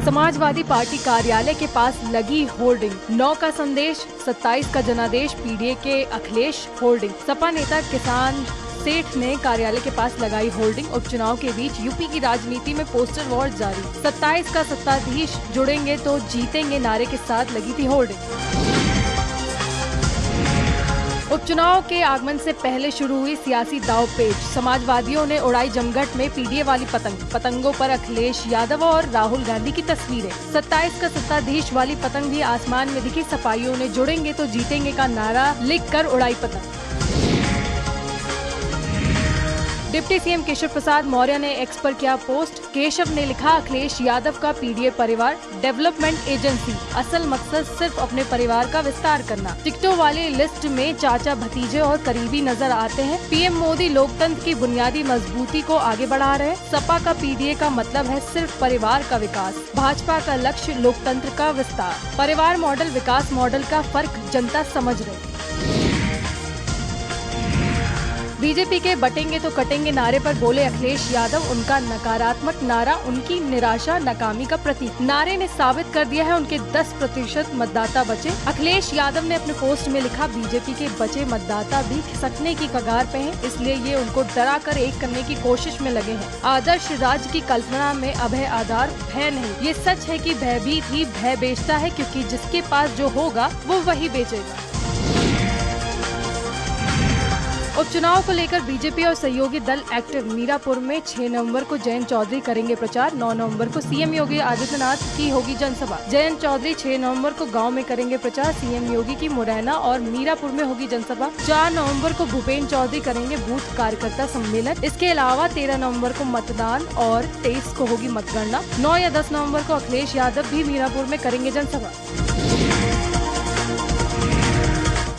Samajwadi party कार्यालय के पास लगी होर्डिंग, 9 का संदेश 27 का जनादेश, पीडीए के अखिलेश होर्डिंग। सपा नेता किसान सेठ ने कार्यालय के पास लगाई होर्डिंग। उपचुनाव के बीच यूपी की राजनीति में पोस्टर वॉर जारी, 27 का सत्ताधीश जुड़ेंगे तो जीतेंगे नारे के साथ लगी थी होर्डिंग। उपचुनाव के आगमन से पहले शुरू हुई सियासी दांवपेच, समाजवादियों ने उड़ाई जमघट में पीडीए वाली पतंगों पर अखिलेश यादव और राहुल गांधी की तस्वीरें। 27 का सत्ताधीश वाली पतंग भी आसमान में दिखी। सपाइयों ने जुड़ेंगे तो जीतेंगे का नारा लिखकर उड़ाई पतंग। डिप्टी सीएम केशव प्रसाद मौर्य ने एक्स पर किया पोस्ट। केशव ने लिखा, अखिलेश यादव का पीडीए परिवार डेवलपमेंट एजेंसी, असल मकसद सिर्फ अपने परिवार का विस्तार करना। टिकटों वाली लिस्ट में चाचा भतीजे और करीबी नजर आते हैं। पीएम मोदी लोकतंत्र की बुनियादी मजबूती को आगे बढ़ा रहे हैं। सपा का पीडीए का मतलब है सिर्फ परिवार का विकास, भाजपा का लक्ष्य लोकतंत्र का विस्तार। परिवार मॉडल विकास मॉडल का फर्क जनता समझ रही। बीजेपी के बटेंगे तो कटेंगे नारे पर बोले अखिलेश यादव, उनका नकारात्मक नारा उनकी निराशा नाकामी का प्रतीक। नारे ने साबित कर दिया है उनके 10% मतदाता बचे। अखिलेश यादव ने अपने पोस्ट में लिखा, बीजेपी के बचे मतदाता भी खिसकने की कगार पे हैं, इसलिए ये उनको डरा कर एक करने की कोशिश में लगे हैं। आदर्श राज्य की कल्पना में अभय आधार भय नहीं। ये सच है कि भयभीत ही भय बेचता है, क्योंकि जिसके पास जो होगा वो वही बेचेगा। उपचुनाव को लेकर बीजेपी और सहयोगी दल एक्टिव। मीरापुर में 6 नवंबर को जयंत चौधरी करेंगे प्रचार। 9 नवंबर को सीएम योगी आदित्यनाथ की होगी जनसभा। जयंत चौधरी 6 नवंबर को गांव में करेंगे प्रचार। सीएम योगी की मुरैना और मीरापुर में होगी जनसभा। 4 नवंबर को भूपेन्द्र चौधरी करेंगे बूथ कार्यकर्ता सम्मेलन। इसके अलावा 13 नवंबर को मतदान और 23 को होगी मतगणना। 9 या 10 नवंबर को अखिलेश यादव भी मीरापुर में करेंगे जनसभा।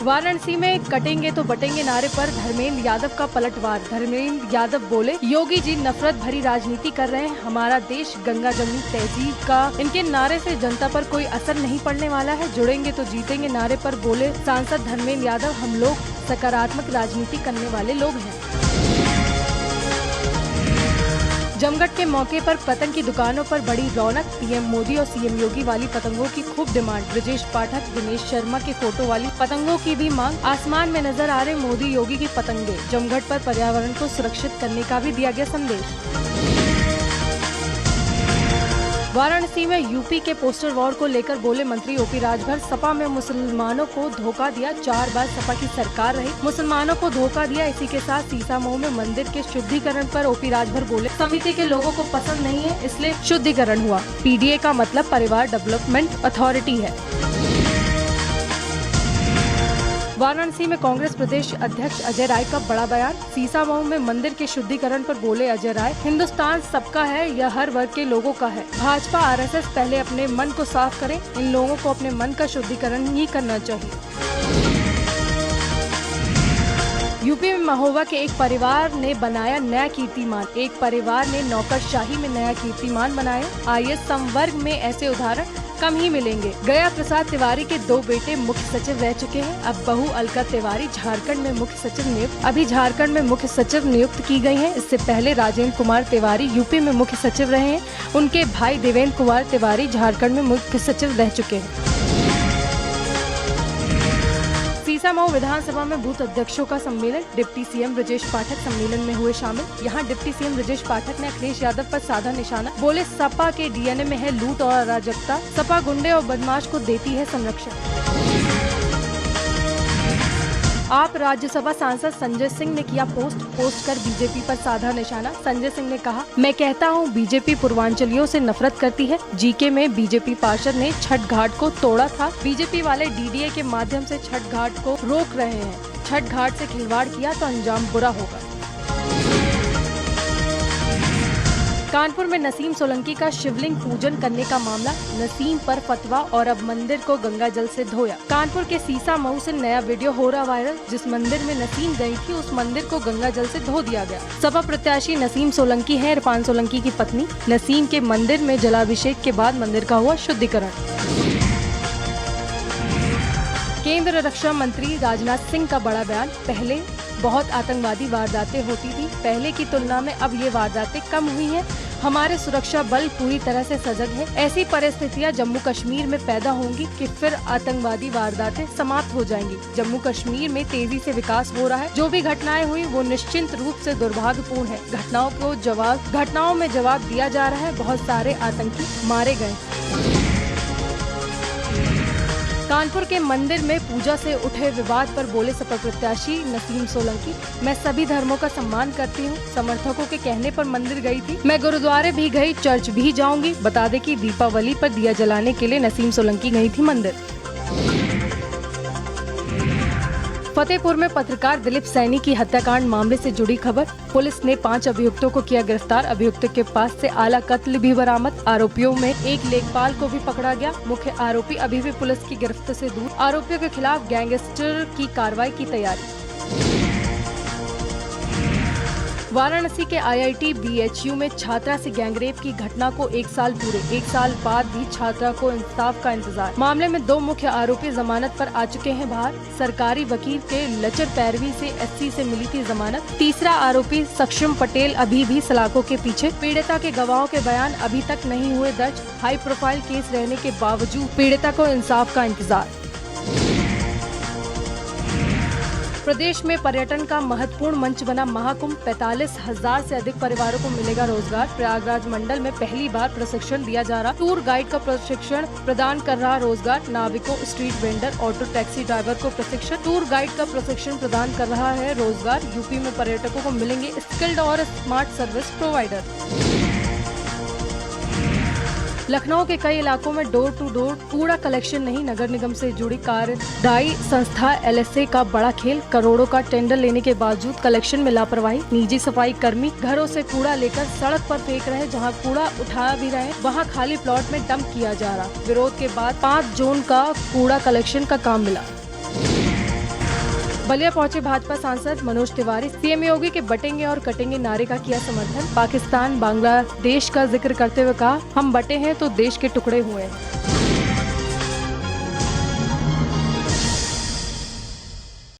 वाराणसी में कटेंगे तो बटेंगे नारे पर धर्मेंद्र यादव का पलटवार। धर्मेंद्र यादव बोले, योगी जी नफरत भरी राजनीति कर रहे हैं। हमारा देश गंगा जमनी तहजीब का इनके नारे से जनता पर कोई असर नहीं पड़ने वाला है। जुड़ेंगे तो जीतेंगे नारे पर बोले सांसद धर्मेंद्र यादव, हम लोग सकारात्मक राजनीति करने वाले लोग हैं। जमघट के मौके पर पतंग की दुकानों पर बड़ी रौनक। पीएम मोदी और सीएम योगी वाली पतंगों की खूब डिमांड। ब्रजेश पाठक, दिनेश शर्मा के फोटो वाली पतंगों की भी मांग। आसमान में नजर आ रहे मोदी योगी की पतंगे। जमघट पर पर्यावरण को सुरक्षित करने का भी दिया गया संदेश। वाराणसी में यूपी के पोस्टर वॉर को लेकर बोले मंत्री ओपी राजभर, सपा में मुसलमानों को धोखा दिया। 4 बार सपा की सरकार रही, मुसलमानों को धोखा दिया। इसी के साथ सीसामऊ में मंदिर के शुद्धिकरण पर ओपी राजभर बोले, समिति के लोगों को पसंद नहीं है, इसलिए शुद्धिकरण हुआ। पीडीए का मतलब परिवार डेवलपमेंट अथॉरिटी है। वाराणसी में कांग्रेस प्रदेश अध्यक्ष अजय राय का बड़ा बयान। सीसामऊ में मंदिर के शुद्धिकरण पर बोले अजय राय, हिंदुस्तान सबका है, यह हर वर्ग के लोगों का है। भाजपा आरएसएस पहले अपने मन को साफ करें, इन लोगों को अपने मन का शुद्धिकरण ही करना चाहिए। यूपी में महोबा के एक परिवार ने बनाया नया कीर्तिमान। एक परिवार ने नौकरशाही में नया कीर्तिमान बनाया। आइए संवर्ग में ऐसे उदाहरण कम ही मिलेंगे। गया प्रसाद तिवारी के 2 बेटे मुख्य सचिव रह चुके हैं। अब बहू अलका तिवारी झारखंड में मुख्य सचिव नियुक्त की गई हैं। इससे पहले राजेंद्र कुमार तिवारी यूपी में मुख्य सचिव रहे हैं। उनके भाई देवेंद्र कुमार तिवारी झारखंड में मुख्य सचिव रह चुके हैं। सीसामऊ विधानसभा में बूथ अध्यक्षों का सम्मेलन। डिप्टी सीएम ब्रजेश पाठक सम्मेलन में हुए शामिल। यहां डिप्टी सीएम ब्रजेश पाठक ने अखिलेश यादव पर साधा निशाना। बोले, सपा के डीएनए में है लूट और अराजकता। सपा गुंडे और बदमाश को देती है संरक्षण। आप राज्यसभा सांसद संजय सिंह ने किया पोस्ट कर बीजेपी पर साधा निशाना। संजय सिंह ने कहा, मैं कहता हूं बीजेपी पूर्वांचलियों से नफरत करती है। जीके में बीजेपी पार्षद ने छठ घाट को तोड़ा था। बीजेपी वाले डीडीए के माध्यम से छठ घाट को रोक रहे हैं। छठ घाट से खिलवाड़ किया तो अंजाम बुरा होगा। कानपुर में नसीम सोलंकी का शिवलिंग पूजन करने का मामला। नसीम पर फतवा और अब मंदिर को गंगा जल से धोया। कानपुर के सीसामऊ से नया वीडियो हो रहा वायरल। जिस मंदिर में नसीम गई थी उस मंदिर को गंगा जल से धो दिया गया। सपा प्रत्याशी नसीम सोलंकी है इरफान सोलंकी की पत्नी। नसीम के मंदिर में जलाभिषेक के बाद मंदिर का हुआ शुद्धिकरण। केंद्रीय रक्षा मंत्री राजनाथ सिंह का बड़ा बयान। पहले बहुत आतंकवादी वारदातें होती थी, पहले की तुलना में अब ये वारदातें कम हुई हैं। हमारे सुरक्षा बल पूरी तरह से सजग है। ऐसी परिस्थितियां जम्मू कश्मीर में पैदा होंगी कि फिर आतंकवादी वारदातें समाप्त हो जाएंगी। जम्मू कश्मीर में तेजी से विकास हो रहा है। जो भी घटनाएं हुई वो निश्चित रूप से दुर्भाग्यपूर्ण है। घटनाओं में जवाब दिया जा रहा है। बहुत सारे आतंकी मारे गए। कानपुर के मंदिर में पूजा से उठे विवाद पर बोले सपा प्रत्याशी नसीम सोलंकी, मैं सभी धर्मों का सम्मान करती हूँ। समर्थकों के कहने पर मंदिर गई थी। मैं गुरुद्वारे भी गई, चर्च भी जाऊंगी। बता दें कि दीपावली पर दिया जलाने के लिए नसीम सोलंकी गई थी मंदिर। फतेहपुर में पत्रकार दिलीप सैनी की हत्याकांड मामले से जुड़ी खबर। पुलिस ने 5 अभियुक्तों को किया गिरफ्तार। अभियुक्तों के पास से आला कत्ल भी बरामद। आरोपियों में एक लेखपाल को भी पकड़ा गया। मुख्य आरोपी अभी भी पुलिस की गिरफ्त से दूर। आरोपियों के खिलाफ गैंगस्टर की कार्रवाई की तैयारी। वाराणसी के IIT BHU में छात्रा से गैंगरेप की घटना को 1 साल पूरे। 1 साल बाद भी छात्रा को इंसाफ का इंतजार। मामले में 2 मुख्य आरोपी जमानत पर आ चुके हैं बाहर। सरकारी वकील के लचर पैरवी से SC से मिली थी जमानत। तीसरा आरोपी सक्षम पटेल अभी भी सलाखों के पीछे। पीड़िता के गवाहों के बयान अभी तक नहीं हुए दर्ज। हाई प्रोफाइल केस रहने के बावजूद पीड़िता को इंसाफ का इंतजार। प्रदेश में पर्यटन का महत्वपूर्ण मंच बना महाकुंभ। 45,000 से अधिक परिवारों को मिलेगा रोजगार। प्रयागराज मंडल में पहली बार प्रशिक्षण दिया जा रहा। टूर गाइड का प्रशिक्षण प्रदान कर रहा रोजगार। नाविकों, street vendor, auto taxi driver को प्रशिक्षण। टूर गाइड का प्रशिक्षण प्रदान कर रहा है रोजगार। यूपी में पर्यटकों को मिलेंगे स्किल्ड और स्मार्ट सर्विस प्रोवाइडर। लखनऊ के कई इलाकों में डोर टू डोर कूड़ा कलेक्शन नहीं। नगर निगम से जुड़ी कार्यदायी संस्था LSA का बड़ा खेल। करोड़ों का टेंडर लेने के बावजूद कलेक्शन में लापरवाही। निजी सफाई कर्मी घरों से कूड़ा लेकर सड़क पर फेंक रहे। जहां कूड़ा उठा भी रहे वहां खाली प्लॉट में डंप किया जा रहा। विरोध के बाद 5 जोन का कूड़ा कलेक्शन का काम मिला। बलिया पहुंचे भाजपा सांसद मनोज तिवारी। CM योगी के बटेंगे और कटेंगे नारे का किया समर्थन। पाकिस्तान, बांग्लादेश का जिक्र करते हुए कहा, हम बटे हैं तो देश के टुकड़े हुए हैं।